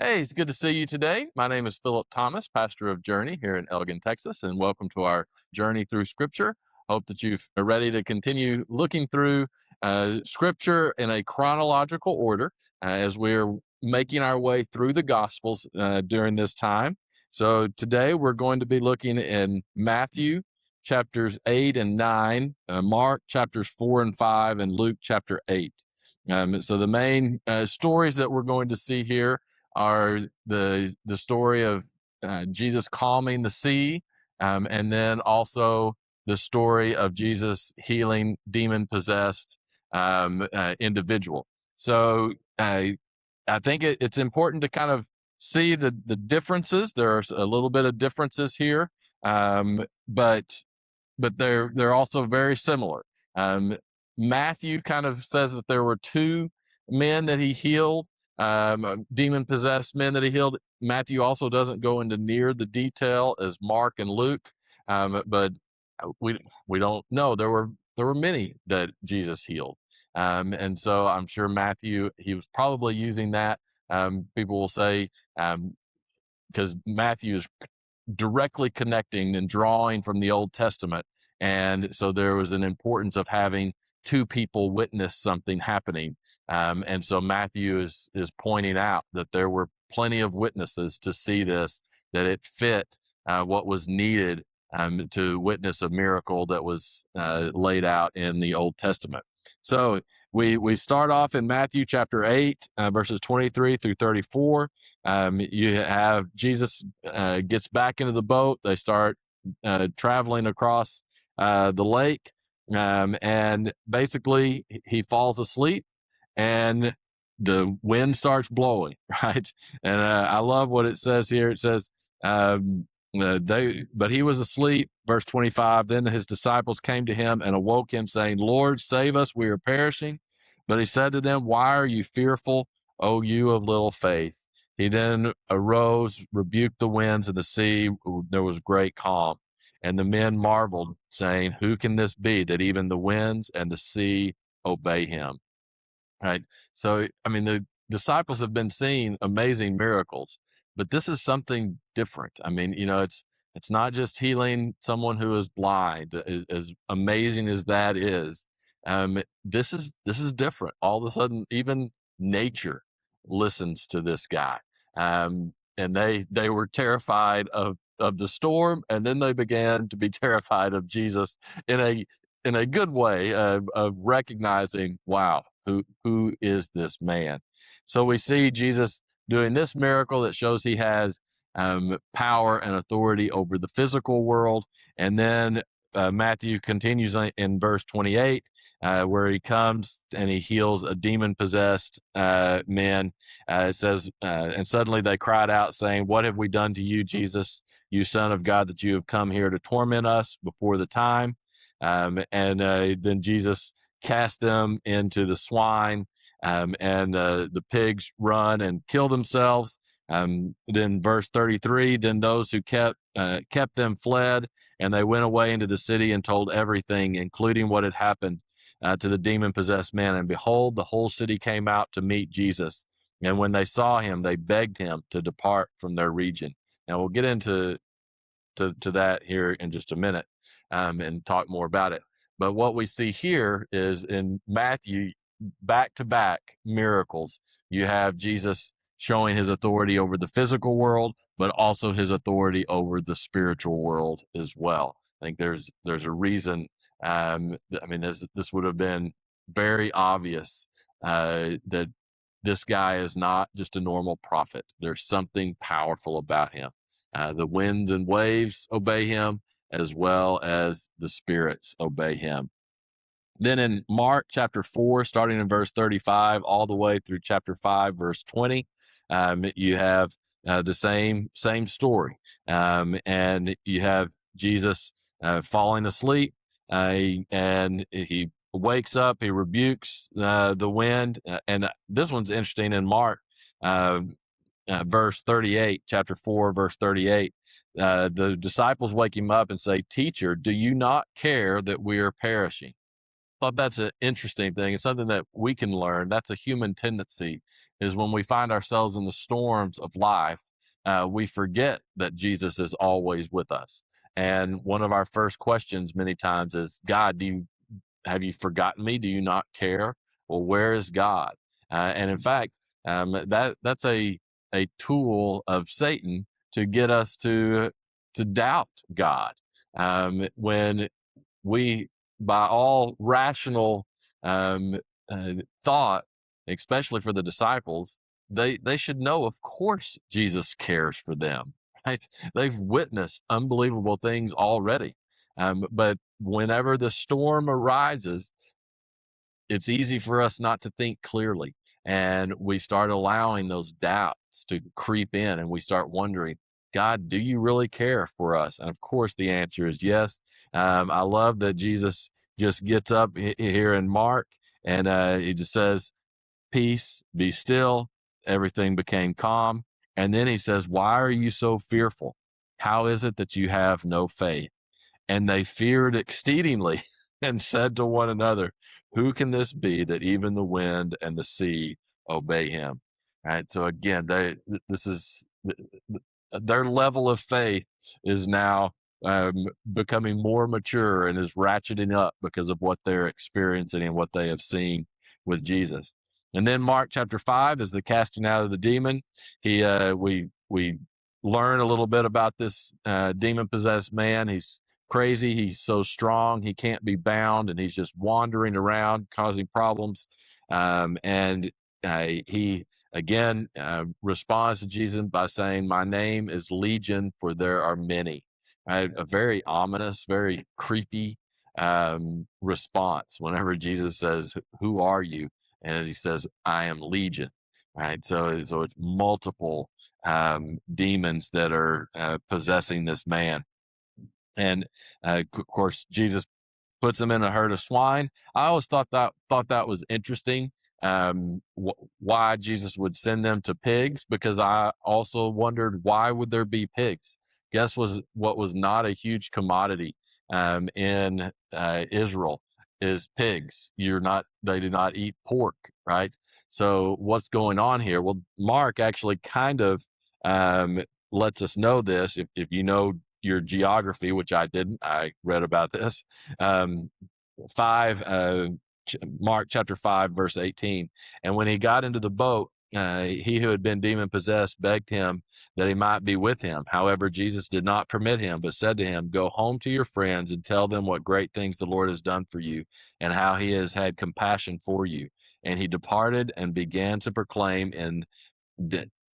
Hey, it's good to see you today. My name is Philip Thomas, pastor of Journey here in Elgin, Texas, and welcome to our journey through Scripture. Hope that are ready to continue looking through Scripture in a chronological order as we're making our way through the Gospels during this time. So today we're going to be looking in Matthew chapters 8 and 9, Mark chapters 4 and 5, and Luke chapter 8. So the main stories that we're going to see here are the story of Jesus calming the sea, and then also the story of Jesus healing demon possessed individual. So I think it's important to kind of see the differences. There's a little bit of differences here, but they're also very similar. Matthew kind of says that there were two men that he healed, demon possessed men that he healed. Matthew also doesn't go into near the detail as Mark and Luke, but we don't know. There were many that Jesus healed, and so I'm sure Matthew he was probably using that. People will say because Matthew is directly connecting and drawing from the Old Testament. And so there was an importance of having two people witness something happening. And so Matthew is pointing out that there were plenty of witnesses to see this, that it fit what was needed to witness a miracle that was laid out in the Old Testament. So we start off in Matthew chapter 8, verses 23 through 34. You have Jesus gets back into the boat. They start traveling across the lake, and basically he falls asleep, and the wind starts blowing, right? And I love what it says here. It says, but he was asleep. Verse 25. Then his disciples came to him and awoke him, saying, "Lord, save us, we are perishing." But he said to them, "Why are you fearful, O you of little faith?" He then arose, rebuked the winds and the sea. There was great calm. And the men marveled, saying, "Who can this be that even the winds and the sea obey him?" Right. So, I mean, the disciples have been seeing amazing miracles, but this is something different. I mean, it's not just healing someone who is blind, as amazing as that is. This is different. All of a sudden, even nature listens to this guy, and they were terrified of the storm, and then they began to be terrified of Jesus in a good way of recognizing, wow, who is this man? So we see Jesus doing this miracle that shows he has power and authority over the physical world. And then Matthew continues in verse 28, where he comes and he heals a demon possessed man. It says, and suddenly they cried out, saying, "What have we done to you, Jesus, you Son of God, that you have come here to torment us before the time?" And then Jesus cast them into the swine, and the pigs run and kill themselves. Then verse 33, then those who kept them fled, and they went away into the city and told everything, including what had happened to the demon-possessed man. And behold, the whole city came out to meet Jesus. And when they saw him, they begged him to depart from their region. Now we'll get into to that here in just a minute, and talk more about it. But what we see here is in Matthew, back to back miracles. You have Jesus showing his authority over the physical world, but also his authority over the spiritual world as well. I think there's a reason. I mean, this would have been very obvious that this guy is not just a normal prophet. There's something powerful about him. The winds and waves obey him, as well as the spirits obey him. Then in Mark chapter 4, starting in verse 35, all the way through chapter 5, verse 20, you have the same story. And you have Jesus falling asleep, and he wakes up, he rebukes the wind. And this one's interesting in Mark verse 38, chapter 4, verse 38. The disciples wake him up and say, "Teacher, do you not care that we are perishing?" thought that's an interesting thing. It's something that we can learn. That's a human tendency, is when we find ourselves in the storms of life, we forget that Jesus is always with us. And one of our first questions many times is, God, have you forgotten me? Do you not care? Well, where is God? And in fact, that's a tool of Satan to get us to doubt God. When we, by all rational um, thought, especially for the disciples, they should know, of course, Jesus cares for them. Right? They've witnessed unbelievable things already. But whenever the storm arises, it's easy for us not to think clearly. And we start allowing those doubts to creep in, and we start wondering, God, do you really care for us? And of course, the answer is yes. I love that Jesus just gets up here in Mark, and he just says, peace, be still. Everything became calm. And then he says, why are you so fearful? How is it that you have no faith? And they feared exceedingly and said to one another, who can this be that even the wind and the sea obey him? Right. So again, this is their level of faith is now becoming more mature and is ratcheting up because of what they're experiencing and what they have seen with Jesus. And then Mark chapter 5 is the casting out of the demon. We learn a little bit about this demon possessed man. He's crazy. He's so strong. He can't be bound, and he's just wandering around causing problems. And he again responds to Jesus by saying, my name is Legion, for there are many. Right? A very ominous, very creepy response whenever Jesus says, who are you? And he says, I am Legion. Right. So it's multiple demons that are possessing this man. And of course, Jesus puts him in a herd of swine. I always thought that was interesting. Why Jesus would send them to pigs, because I also wondered, why would there be pigs? Guess what was not a huge commodity in Israel is pigs. They do not eat pork, right? So what's going on here? Well, Mark actually kind of lets us know this. If you know your geography, which I didn't, I read about this. Um, Mark chapter 5, verse 18. And when he got into the boat, he who had been demon possessed begged him that he might be with him. However, Jesus did not permit him, but said to him, go home to your friends and tell them what great things the Lord has done for you and how he has had compassion for you. And he departed and began to proclaim in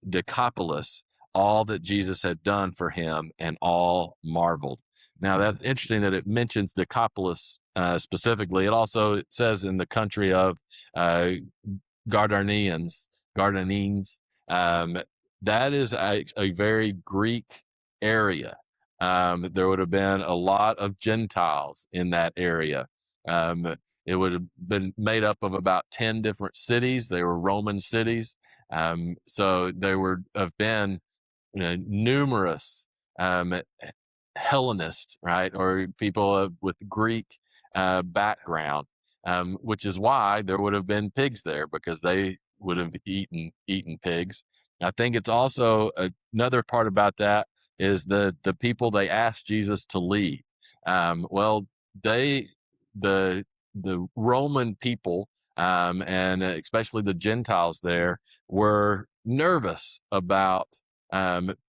Decapolis all that Jesus had done for him, and all marveled. Now, that's interesting that it mentions Decapolis specifically. It says in the country of Gadarenes. That is a very Greek area. There would have been a lot of Gentiles in that area. It would have been made up of about 10 different cities. They were Roman cities. So there would have been numerous Hellenists, right, or people with Greek background, which is why there would have been pigs there, because they would have eaten pigs. I think it's also another part about that is the people they asked Jesus to lead. Well, the Roman people and especially the Gentiles there were nervous about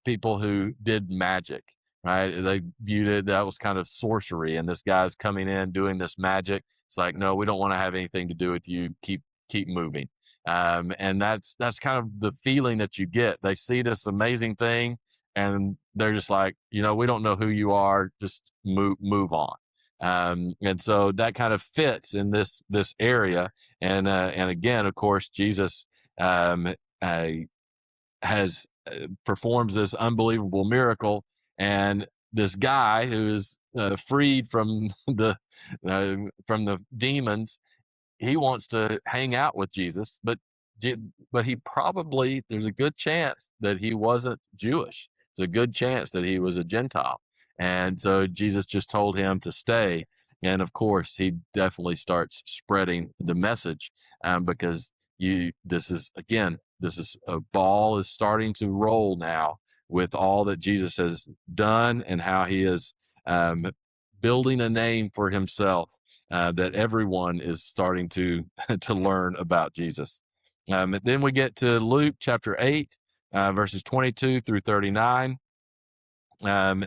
people who did magic, right? They viewed it, that was kind of sorcery, and this guy's coming in doing this magic. It's like, no, we don't want to have anything to do with you. Keep moving. And that's kind of the feeling that you get. They see this amazing thing, and they're just like, we don't know who you are. Just move on. And so that kind of fits in this area. And again, of course, Jesus has performs this unbelievable miracle, and this guy who is freed from the demons, he wants to hang out with Jesus, but he probably, there's a good chance that he wasn't Jewish. There's a good chance that he was a Gentile, and so Jesus just told him to stay. And of course, he definitely starts spreading the message, because this is a ball is starting to roll now with all that Jesus has done and how he is um, building a name for himself, that everyone is starting to to learn about Jesus. Then we get to Luke chapter 8, verses 22 through 39. Um,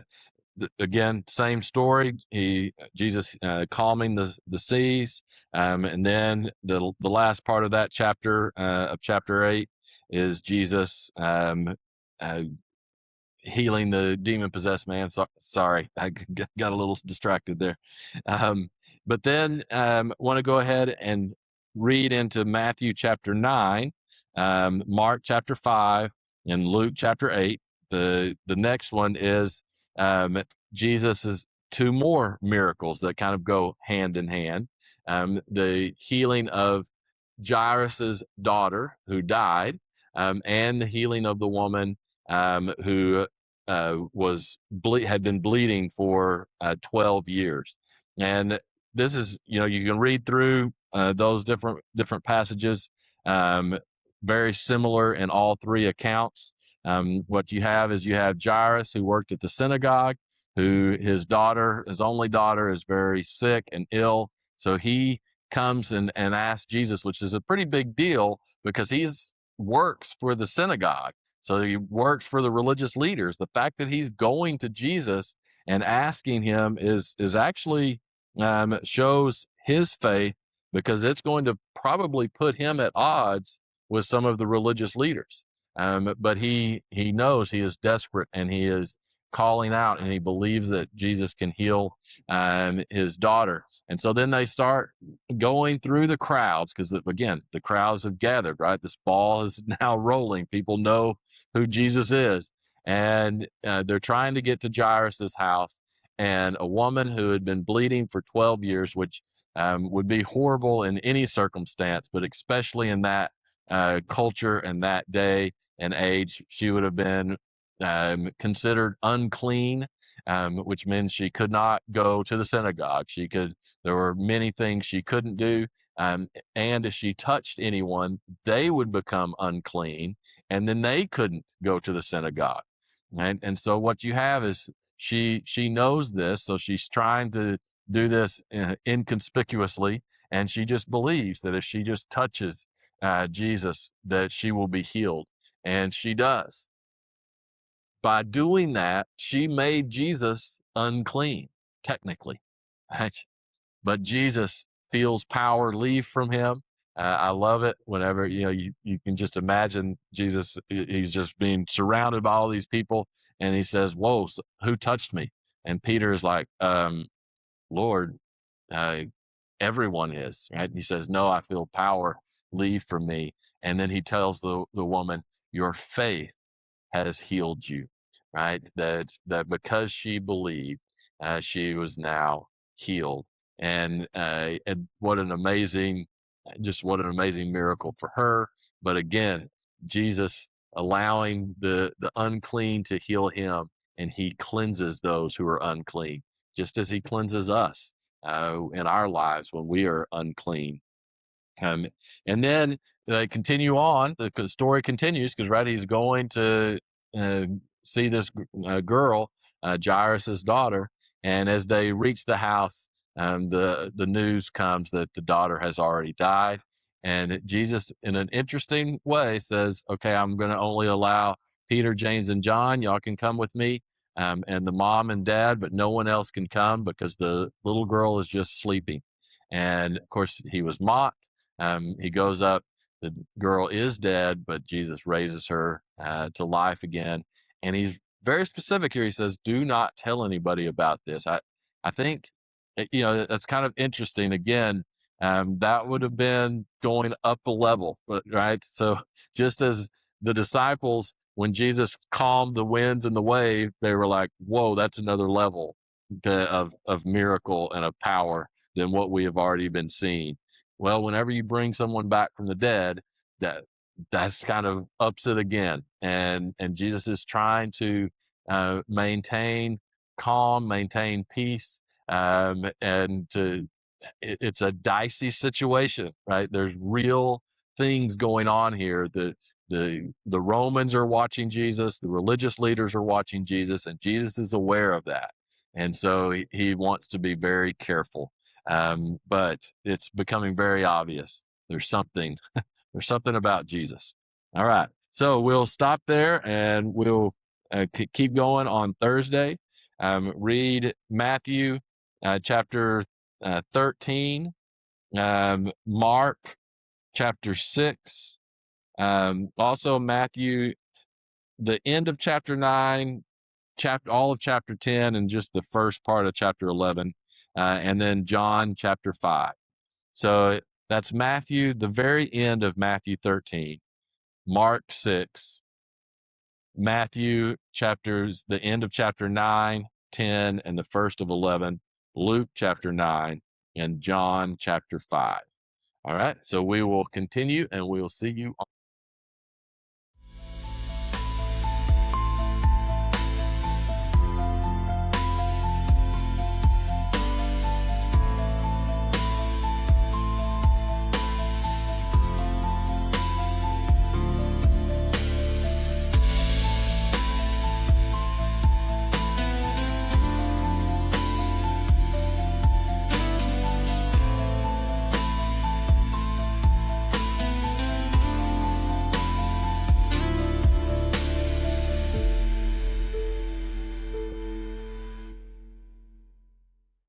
Again, same story. Jesus calming the seas, and then the last part of that chapter of chapter 8 is Jesus uh, healing the demon possessed man. Sorry, I got a little distracted there. Um, but then want to go ahead and read into Matthew chapter 9, Mark chapter 5, and Luke chapter 8. The next one is Jesus's two more miracles that kind of go hand in hand. The healing of Jairus's daughter who died, and the healing of the woman who had been bleeding for 12 years. And this is, you can read through those different passages, very similar in all three accounts. What you have is Jairus, who worked at the synagogue, who his only daughter is very sick and ill. So he comes and asks Jesus, which is a pretty big deal because he's works for the synagogue. So he works for the religious leaders. The fact that he's going to Jesus and asking him is actually shows his faith, because it's going to probably put him at odds with some of the religious leaders. But he knows he is desperate, and he is calling out, and he believes that Jesus can heal his daughter. And so then they start going through the crowds, because again, the crowds have gathered, right? This ball is now rolling. People know who Jesus is. And they're trying to get to Jairus's house. And a woman who had been bleeding for 12 years, which would be horrible in any circumstance, but especially in that culture and that day and age, she would have been considered unclean, which means she could not go to the synagogue. There were many things she couldn't do. And if she touched anyone, they would become unclean, and then they couldn't go to the synagogue. And so what you have is she knows this, so she's trying to do this inconspicuously, and she just believes that if she just touches Jesus, that she will be healed, and she does. By doing that, she made Jesus unclean, technically, right? But Jesus feels power leave from him. I love it whenever, you can just imagine Jesus, he's just being surrounded by all these people, and he says, whoa, who touched me? And Peter is like, Lord, everyone is, right? And he says, no, I feel power leave from me. And then he tells the woman, your faith has healed you, right? That because she believed, she was now healed. And what an amazing miracle for her. But again, Jesus allowing the unclean to heal him, and he cleanses those who are unclean, just as he cleanses us in our lives when we are unclean. And then they continue on. The story continues because, right, he's going to see this girl, Jairus's daughter, and as they reach the house, the news comes that the daughter has already died. And Jesus, in an interesting way, says, "Okay, I'm going to only allow Peter, James, and John. Y'all can come with me, and the mom and dad, but no one else can come because the little girl is just sleeping." And of course, he was mocked. He goes up. The girl is dead, but Jesus raises her to life again. And he's very specific here. He says, "Do not tell anybody about this." I think, that's kind of interesting. Again, that would have been going up a level, right? So just as the disciples, when Jesus calmed the winds and the wave, they were like, "Whoa, that's another level of miracle and of power than what we have already been seeing." Well, whenever you bring someone back from the dead, that's kind of ups it again. And Jesus is trying to maintain calm, maintain peace, It's a dicey situation, right? There's real things going on here. The Romans are watching Jesus, the religious leaders are watching Jesus, and Jesus is aware of that. And so he wants to be very careful. But it's becoming very obvious. There's something about Jesus. All right. So we'll stop there and we'll keep going on Thursday. Read Matthew chapter 13, Mark chapter 6, also Matthew, the end of chapter 9, all of chapter 10, and just the first part of chapter 11, and then John chapter 5. So that's Matthew, the very end of Matthew 13, Mark 6, Matthew chapters, the end of chapter 9, 10, and the first of 11, Luke chapter 9, and John chapter 5. All right, so we will continue and we will see you on